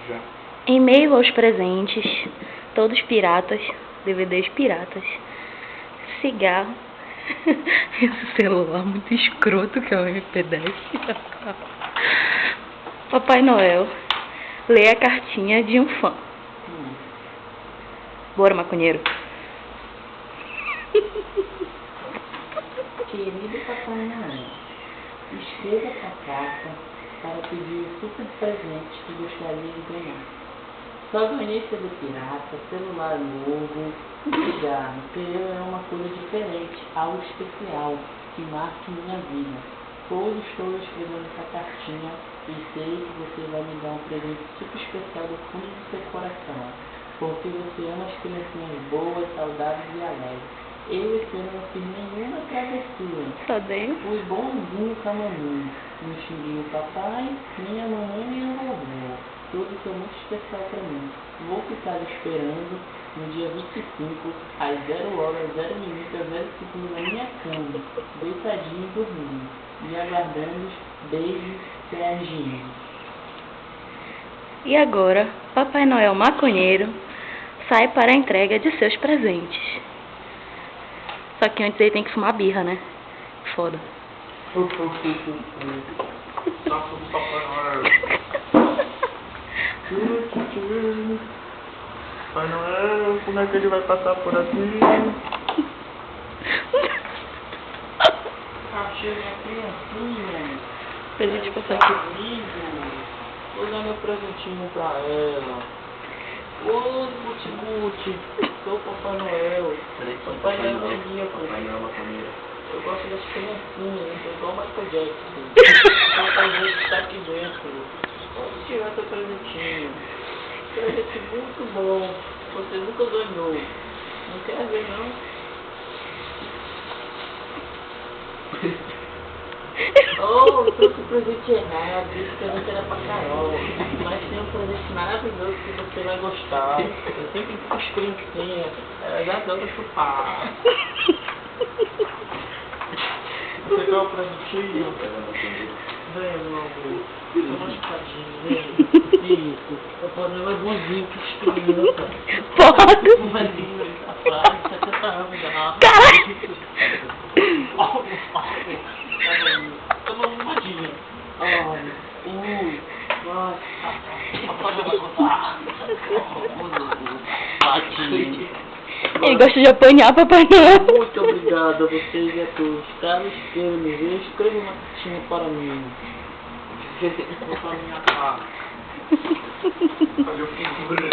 Já. Em meio aos presentes, todos piratas, DVDs piratas, cigarro, esse celular muito escroto que é o MP10. Papai Noel lê a cartinha de um fã. Bora, maconheiro. Querido Papai Noel, escreva essa carta para pedir o super presente que gostaria de ganhar. Só ganhei selo pirata, celular novo, cigarro, que é uma coisa diferente, algo especial, que marque minha vida. Hoje estou escrevendo essa cartinha e sei que você vai me dar um presente super especial do fundo do seu coração, porque você ama as criancinhas boas, saudáveis e alegres. Eu esse ano não fiz nenhuma travessura. Só dei. Fui bonzinho com a mamãe. Não xinguei o papai, nem a mamãe, nem a vovó. Todos são muito especial para mim. Vou ficar esperando no dia 25, às 0 horas, 0 minutos, 0 segundos na minha cama, deitadinho e dormindo. E aguardando beijos, Serginho. E agora, Papai Noel maconheiro sai para a entrega de seus presentes. Só que antes ele tem que fumar birra, né? Foda. Saco do Papai Noel. Papai Noel, como é que ele vai passar por aqui? Achei minha criancinha. Pra gente passar aqui. Vou dar meu presentinho pra ela. Oi, Guti, sou o Papai Noel. Papai Noel é minha, Papai Noel maconheiro. Eu gosto das criancinhas, eu sou igual o Michael Jackson. Papai Noel está aqui dentro. Pode tirar seu presentinho. Presente muito bom. Você nunca ganhou. Não quer ver, não? Oh, eu trouxe o presente errado, esse presente era pra Carol, mas tem um presente maravilhoso que você vai gostar. Eu sempre fico as criancinhas, elas adoram chupar. Você quer o presentinho? Vem, meu amor, toma uma espadinha, vem. Isso, o Papai é bonzinho, que estranho. Foda. Um velhinho, safado, 70 anos já. Caralho. Toma uma madinha. Ai, vai. Papai vai gostar. Madinha. Ele gosta de apanhar, Papai Noel. Muito obrigado a vocês e a todos. Caso queiram me ver, escreva uma cartinha para mim. Vou para minha casa. Olha o figura.